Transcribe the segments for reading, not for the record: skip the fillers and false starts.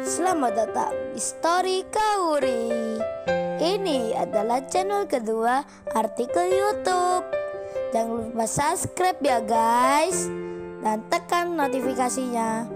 Selamat datang di Story Kauri. Ini adalah channel kedua artikel YouTube. Jangan lupa subscribe ya guys, dan tekan notifikasinya.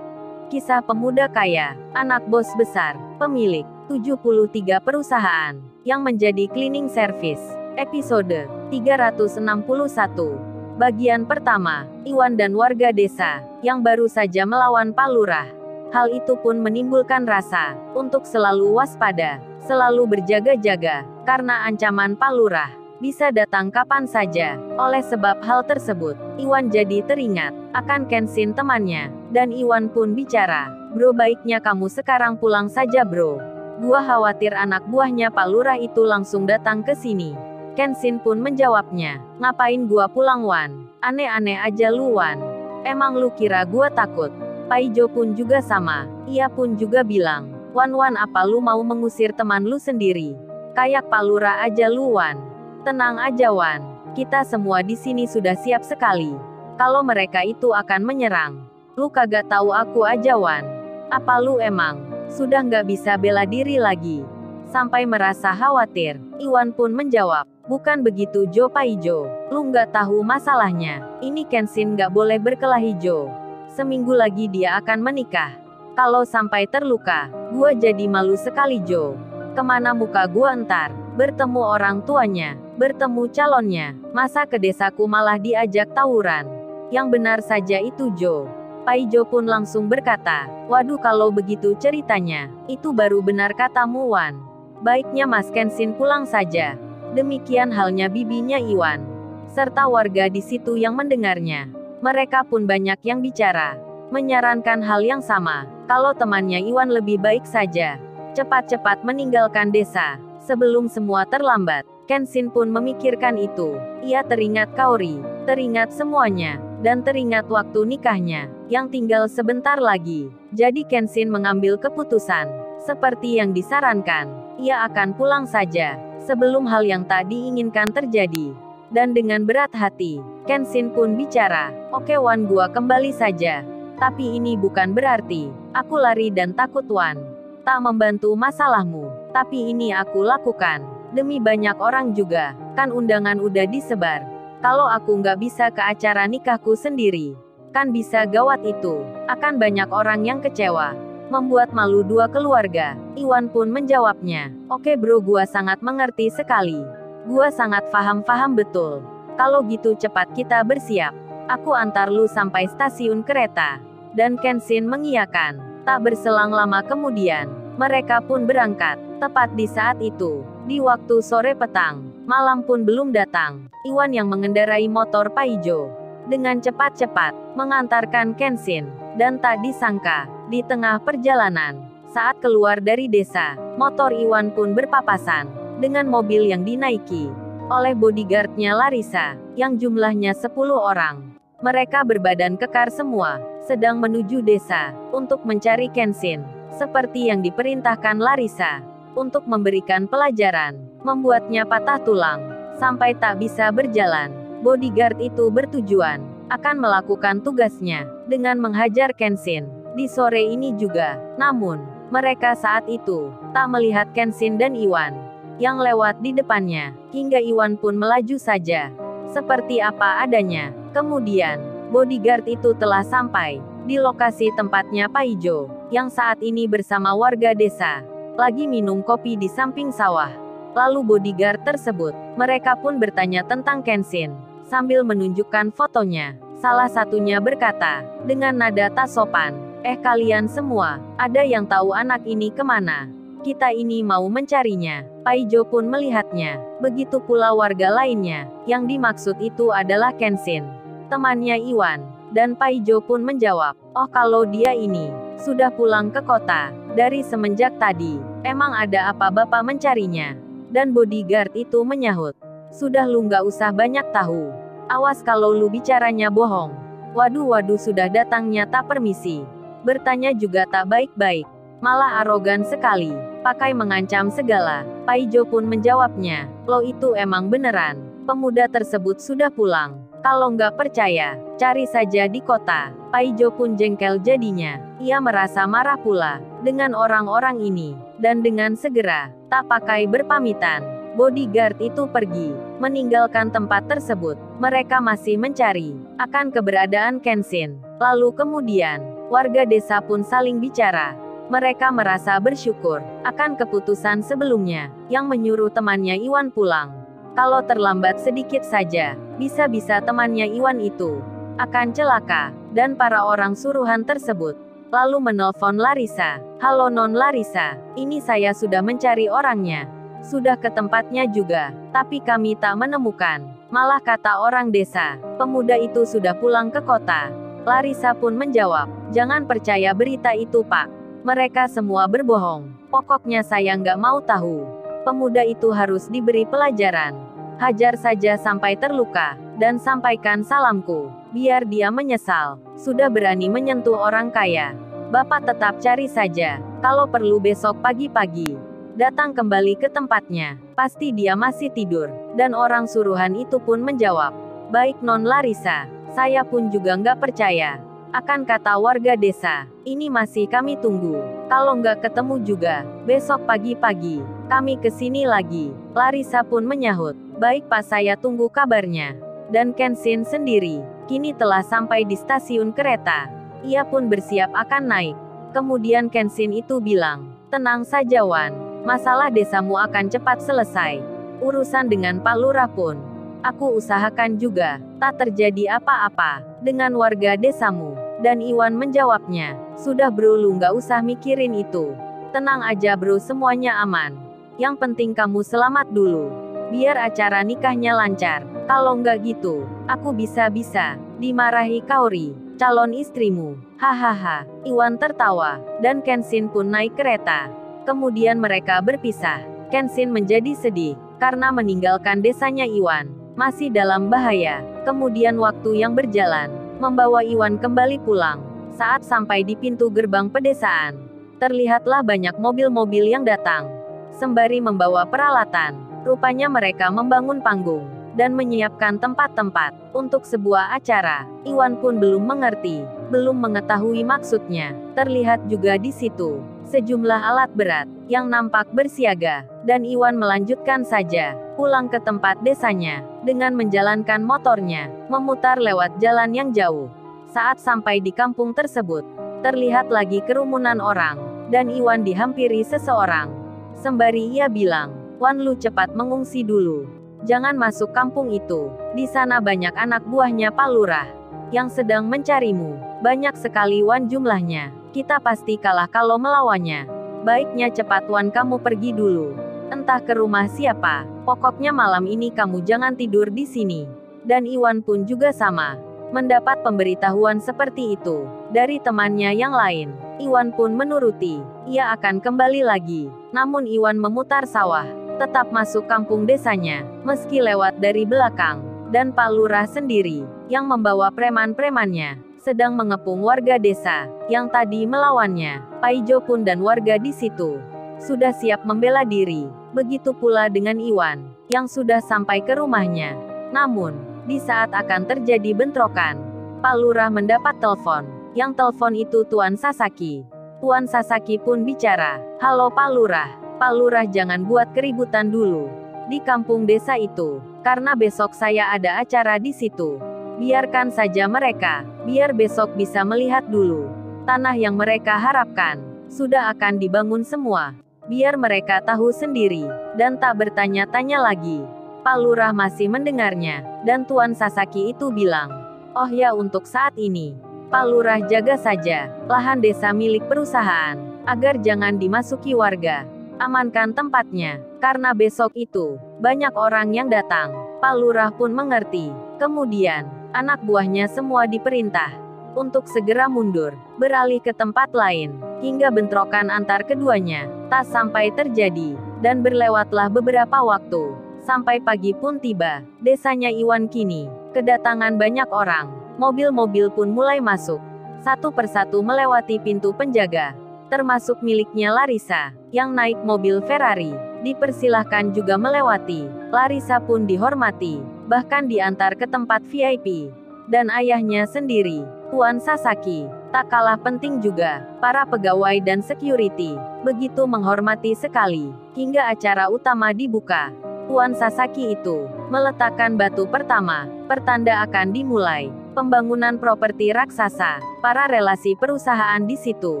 Kisah pemuda kaya, anak bos besar, pemilik 73 perusahaan, yang menjadi cleaning service. Episode 361. Bagian pertama, Iwan dan warga desa, yang baru saja melawan Pak Lurah. Hal itu pun menimbulkan rasa, untuk selalu waspada, selalu berjaga-jaga, karena ancaman Pak Lurah, bisa datang kapan saja. Oleh sebab hal tersebut, Iwan jadi teringat, akan Kenshin temannya, dan Iwan pun bicara, "Bro, baiknya kamu sekarang pulang saja bro. Gua khawatir anak buahnya Pak Lurah itu langsung datang ke sini." Kenshin pun menjawabnya, "Ngapain gua pulang Wan? Aneh-aneh aja lu Wan. Emang lu kira gua takut?" Paijo pun juga sama, ia pun juga bilang, "Wan apa lu mau mengusir teman lu sendiri? Kayak Pak Lurah aja lu Wan. Tenang aja Wan, kita semua di sini sudah siap sekali. Kalau mereka itu akan menyerang. Lu kagak tahu aku aja Wan. Apa lu emang sudah nggak bisa bela diri lagi?" Sampai merasa khawatir, Iwan pun menjawab, "Bukan begitu Jo Paijo. Lu nggak tahu masalahnya. Ini Kenshin nggak boleh berkelahi Jo. Seminggu lagi dia akan menikah. Kalau sampai terluka, gua jadi malu sekali Jo. Kemana muka gua entar? Bertemu orang tuanya, bertemu calonnya. Masa ke desaku malah diajak tawuran? Yang benar saja itu Jo." Paijo pun langsung berkata, "Waduh, kalau begitu ceritanya, itu baru benar katamu Wan. Baiknya Mas Kenshin pulang saja." Demikian halnya bibinya Iwan, serta warga di situ yang mendengarnya. Mereka pun banyak yang bicara, menyarankan hal yang sama, kalau temannya Iwan lebih baik saja cepat-cepat meninggalkan desa, sebelum semua terlambat. Kenshin pun memikirkan itu. Ia teringat Kaori, teringat semuanya, dan teringat waktu nikahnya, yang tinggal sebentar lagi. Jadi Kenshin mengambil keputusan, seperti yang disarankan, ia akan pulang saja, sebelum hal yang tak diinginkan terjadi. Dan dengan berat hati, Kenshin pun bicara, "Oke Wan, gua kembali saja. Tapi ini bukan berarti aku lari dan takut Wan. Tak membantu masalahmu. Tapi ini aku lakukan demi banyak orang juga. Kan undangan udah disebar. Kalau aku nggak bisa ke acara nikahku sendiri, kan bisa gawat itu. Akan banyak orang yang kecewa. Membuat malu dua keluarga." Iwan pun menjawabnya, "Oke bro, gua sangat mengerti sekali. Gua sangat paham betul. Kalau gitu cepat kita bersiap. Aku antar lu sampai stasiun kereta." Dan Kenshin mengiyakan. Tak berselang lama kemudian, mereka pun berangkat. Tepat di saat itu, di waktu sore petang, malam pun belum datang. Iwan yang mengendarai motor Paijo, dengan cepat-cepat mengantarkan Kenshin. Dan tak disangka, di tengah perjalanan, saat keluar dari desa, motor Iwan pun berpapasan dengan mobil yang dinaiki oleh bodyguardnya Larissa, yang jumlahnya 10 orang. Mereka berbadan kekar semua, sedang menuju desa untuk mencari Kenshin, seperti yang diperintahkan Larissa, untuk memberikan pelajaran, membuatnya patah tulang, sampai tak bisa berjalan. Bodyguard itu bertujuan akan melakukan tugasnya dengan menghajar Kenshin di sore ini juga. Namun, mereka saat itu tak melihat Kenshin dan Iwan yang lewat di depannya, hingga Iwan pun melaju saja, seperti apa adanya. Kemudian, bodyguard itu telah sampai di lokasi tempatnya Paijo, yang saat ini bersama warga desa lagi minum kopi di samping sawah. Lalu bodyguard tersebut, mereka pun bertanya tentang Kenshin, sambil menunjukkan fotonya. Salah satunya berkata, dengan nada tak sopan, Kalian semua, ada yang tahu anak ini kemana? Kita ini mau mencarinya." Paijo pun melihatnya. Begitu pula warga lainnya, yang dimaksud itu adalah Kenshin, temannya Iwan. Dan Paijo pun menjawab, "Oh, kalau dia ini sudah pulang ke kota dari semenjak tadi. Emang ada apa Bapak mencarinya?" Dan bodyguard itu menyahut, "Sudah lu nggak usah banyak tahu. Awas kalau lu bicaranya bohong. Waduh, sudah datangnya tak permisi. Bertanya juga tak baik-baik. Malah arogan sekali. Pakai mengancam segala." Paijo pun menjawabnya, "Lo itu emang beneran. Pemuda tersebut sudah pulang Kalau nggak percaya, cari saja di kota. Paijo pun jengkel jadinya. Ia merasa marah pula dengan orang-orang ini. Dan dengan segera, tak pakai berpamitan, bodyguard itu pergi, meninggalkan tempat tersebut. Mereka masih mencari akan keberadaan Kenshin. Lalu kemudian, warga desa pun saling bicara. Mereka merasa bersyukur akan keputusan sebelumnya, yang menyuruh temannya Iwan pulang. Kalau terlambat sedikit saja, bisa-bisa temannya Iwan itu akan celaka. Dan para orang suruhan tersebut lalu menelpon Larissa. Halo Non Larissa, ini saya sudah mencari orangnya. Sudah ke tempatnya juga, tapi kami tak menemukan. Malah kata orang desa, pemuda itu sudah pulang ke kota. Larissa pun menjawab, jangan percaya berita itu Pak. Mereka semua berbohong. Pokoknya saya nggak mau tahu. Pemuda itu harus diberi pelajaran. Hajar saja sampai terluka, dan sampaikan salamku. Biar dia menyesal, sudah berani menyentuh orang kaya. Bapak tetap cari saja, kalau perlu besok pagi-pagi. Datang kembali ke tempatnya, pasti dia masih tidur. Dan orang suruhan itu pun menjawab, baik Non Larissa, saya pun juga nggak percaya. Akan kata warga desa, ini masih kami tunggu. Kalau nggak ketemu juga, besok pagi-pagi, kami kesini lagi. Larissa pun menyahut, baik Pak saya tunggu kabarnya. Dan Kenshin sendiri, kini telah sampai di stasiun kereta. Ia pun bersiap akan naik. Kemudian Kenshin itu bilang, tenang saja Wan, masalah desamu akan cepat selesai. Urusan dengan Pak Lurah pun, aku usahakan juga, tak terjadi apa-apa dengan warga desamu. Dan Iwan menjawabnya, sudah bro lu nggak usah mikirin itu. Tenang aja bro semuanya aman. Yang penting kamu selamat dulu. Biar acara nikahnya lancar. Kalau nggak gitu, aku bisa-bisa dimarahi Kaori, calon istrimu. Hahaha. Iwan tertawa, dan Kenshin pun naik kereta. Kemudian mereka berpisah. Kenshin menjadi sedih, karena meninggalkan desanya Iwan masih dalam bahaya. Kemudian waktu yang berjalan, membawa Iwan kembali pulang. Saat sampai di pintu gerbang pedesaan, terlihatlah banyak mobil-mobil yang datang, sembari membawa peralatan. Rupanya mereka membangun panggung dan menyiapkan tempat-tempat untuk sebuah acara. Iwan pun belum mengerti, belum mengetahui maksudnya. Terlihat juga di situ sejumlah alat berat yang nampak bersiaga, dan Iwan melanjutkan saja pulang ke tempat desanya dengan menjalankan motornya, memutar lewat jalan yang jauh. Saat sampai di kampung tersebut, terlihat lagi kerumunan orang, dan Iwan dihampiri seseorang. Sembari ia bilang, Wan lu cepat mengungsi dulu. Jangan masuk kampung itu. Di sana banyak anak buahnya Pak Lurah yang sedang mencarimu. Banyak sekali Wan jumlahnya. Kita pasti kalah kalau melawannya. Baiknya cepat Wan kamu pergi dulu. Entah ke rumah siapa. Pokoknya malam ini kamu jangan tidur di sini. Dan Iwan pun juga sama. Mendapat pemberitahuan seperti itu dari temannya yang lain. Iwan pun menuruti. Ia akan kembali lagi. Namun Iwan memutar sawah, tetap masuk kampung desanya, meski lewat dari belakang. Dan Pak Lurah sendiri, yang membawa preman-premannya, sedang mengepung warga desa yang tadi melawannya. Paijo pun dan warga di situ sudah siap membela diri. Begitu pula dengan Iwan, yang sudah sampai ke rumahnya. Namun, di saat akan terjadi bentrokan, Pak Lurah mendapat telepon. Yang telepon itu Tuan Sasaki. Tuan Sasaki pun bicara, halo Pak Lurah. Pak Lurah jangan buat keributan dulu di kampung desa itu, karena besok saya ada acara di situ. Biarkan saja mereka, biar besok bisa melihat dulu. Tanah yang mereka harapkan, sudah akan dibangun semua. Biar mereka tahu sendiri, dan tak bertanya-tanya lagi. Pak Lurah masih mendengarnya, dan Tuan Sasaki itu bilang, oh ya untuk saat ini, Pak Lurah jaga saja lahan desa milik perusahaan, agar jangan dimasuki warga. Amankan tempatnya, karena besok itu, banyak orang yang datang. Pak Lurah pun mengerti. Kemudian, anak buahnya semua diperintah untuk segera mundur, beralih ke tempat lain, hingga bentrokan antar keduanya tak sampai terjadi. Dan berlewatlah beberapa waktu, sampai pagi pun tiba. Desanya Iwan kini kedatangan banyak orang. Mobil-mobil pun mulai masuk, satu persatu melewati pintu penjaga, termasuk miliknya Larissa, yang naik mobil Ferrari. Dipersilahkan juga melewati. Larissa pun dihormati, bahkan diantar ke tempat VIP. Dan ayahnya sendiri, Tuan Sasaki, tak kalah penting juga. Para pegawai dan security begitu menghormati sekali. Hingga acara utama dibuka, Tuan Sasaki itu meletakkan batu pertama, pertanda akan dimulai pembangunan properti raksasa. Para relasi perusahaan di situ,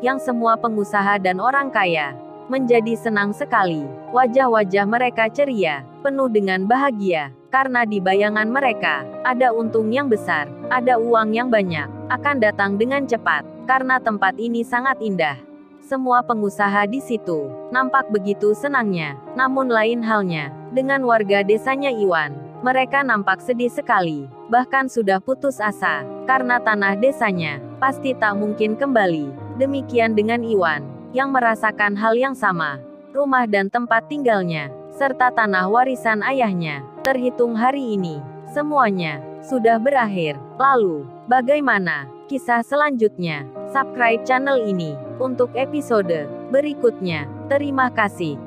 yang semua pengusaha dan orang kaya, menjadi senang sekali. Wajah-wajah mereka ceria, penuh dengan bahagia, karena di bayangan mereka, ada untung yang besar, ada uang yang banyak, akan datang dengan cepat, karena tempat ini sangat indah. Semua pengusaha di situ nampak begitu senangnya, namun lain halnya dengan warga desanya Iwan. Mereka nampak sedih sekali, bahkan sudah putus asa, karena tanah desanya pasti tak mungkin kembali. Demikian dengan Iwan, yang merasakan hal yang sama. Rumah dan tempat tinggalnya, serta tanah warisan ayahnya, terhitung hari ini, semuanya sudah berakhir. Lalu, bagaimana kisah selanjutnya? Subscribe channel ini untuk episode berikutnya. Terima kasih.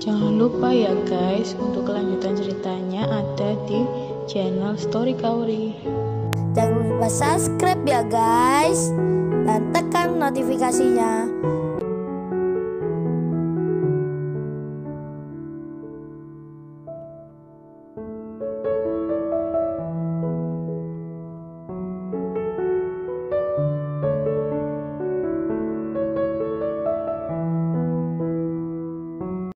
Jangan lupa ya guys, untuk kelanjutan ceritanya ada di channel Story Kauri. Jangan lupa subscribe ya guys, dan tekan notifikasinya